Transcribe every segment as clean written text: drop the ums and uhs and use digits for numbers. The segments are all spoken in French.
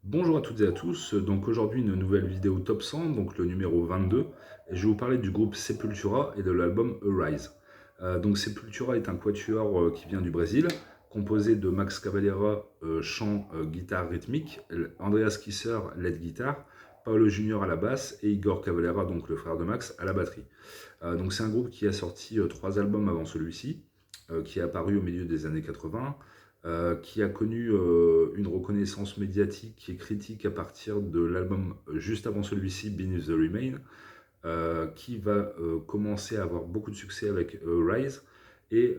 Bonjour à toutes et à tous, donc aujourd'hui une nouvelle vidéo top 100, donc le numéro 22, et je vais vous parler du groupe Sepultura et de l'album Arise. Donc Sepultura est un quatuor qui vient du Brésil, composé de Max Cavalera, chant, guitare rythmique, Andreas Kisser, lead guitare, Paolo Junior à la basse et Igor Cavalera, donc le frère de Max, à la batterie. Donc c'est un groupe qui a sorti 3 albums avant celui-ci, qui est apparu au milieu des années 80, qui a connu une reconnaissance médiatique et critique à partir de l'album juste avant celui-ci, Beneath the Remain, qui va commencer à avoir beaucoup de succès avec Rise, et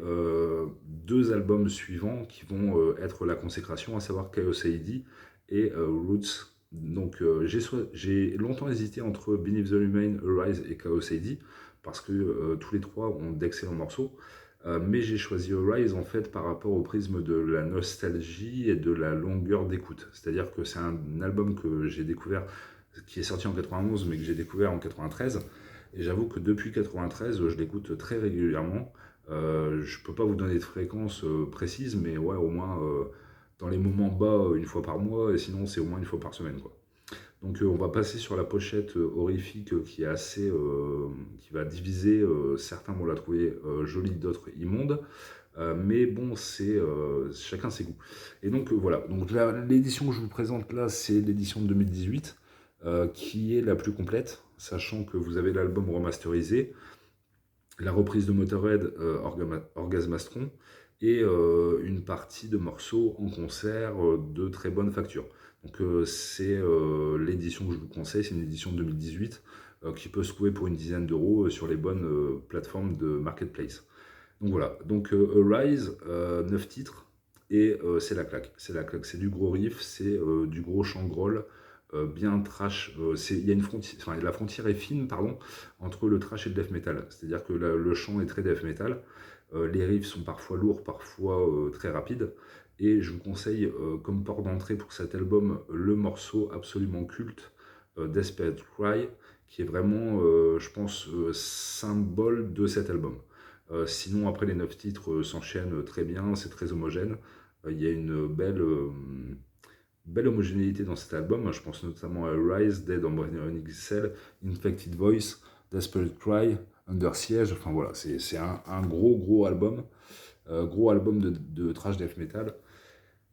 2 albums suivants qui vont être la consécration, à savoir Chaos AD et Roots. Donc j'ai longtemps hésité entre Beneath the Remain, Rise et Chaos AD, parce que tous les trois ont d'excellents morceaux. Mais j'ai choisi Rise en fait par rapport au prisme de la nostalgie et de la longueur d'écoute. C'est-à-dire que c'est un album que j'ai découvert, qui est sorti en 91, mais que j'ai découvert en 93. Et j'avoue que depuis 93, je l'écoute très régulièrement. Je peux pas vous donner de fréquence précise, mais ouais, au moins dans les moments bas, une fois par mois, et sinon c'est au moins une fois par semaine, quoi. Donc on va passer sur la pochette horrifique qui est assez, qui va diviser. Certains vont la trouver jolie, d'autres immonde. Mais bon, c'est chacun ses goûts. Et donc voilà. Donc l'édition que je vous présente là, c'est l'édition de 2018, qui est la plus complète, sachant que vous avez l'album remasterisé, la reprise de Motorhead, Orgasmastron, et une partie de morceaux en concert de très bonne facture. Donc c'est l'édition que je vous conseille, c'est une édition 2018 qui peut se trouver pour une dizaine d'euros sur les bonnes plateformes de marketplace. Donc voilà, donc Arise, 9 titres, et c'est la claque. C'est la claque, c'est du gros riff, c'est du gros chant groll, bien trash. Il y a une frontière, enfin, la frontière est fine, pardon, entre le trash et le death metal. C'est-à-dire que le chant est très death metal, les riffs sont parfois lourds, parfois très rapides, et je vous conseille comme port d'entrée pour cet album le morceau absolument culte, Desperate Cry, qui est vraiment, je pense, symbole de cet album. Sinon, après, les 9 titres s'enchaînent très bien, c'est très homogène. Il y a une belle homogénéité dans cet album. Je pense notamment à Rise, Dead Embryonic Cell, Infected Voice, Desperate Cry, Under Siege. Enfin voilà, c'est un gros album, gros album de thrash death metal.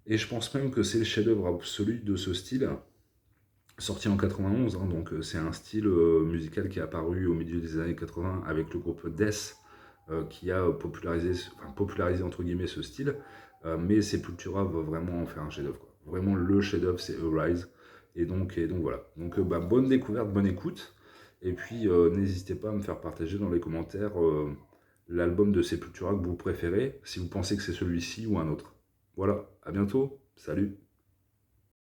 Et je pense même que c'est le chef-d'œuvre absolu de ce style, sorti en 91, hein. Donc c'est un style musical qui est apparu au milieu des années 80 avec le groupe Death, qui a popularisé entre guillemets ce style, mais Sepultura va vraiment en faire un chef-d'œuvre, quoi. Vraiment le chef-d'œuvre, c'est Arise, et donc voilà. Donc bonne découverte, bonne écoute, et puis n'hésitez pas à me faire partager dans les commentaires l'album de Sepultura que vous préférez, si vous pensez que c'est celui-ci ou un autre. Voilà, à bientôt, salut.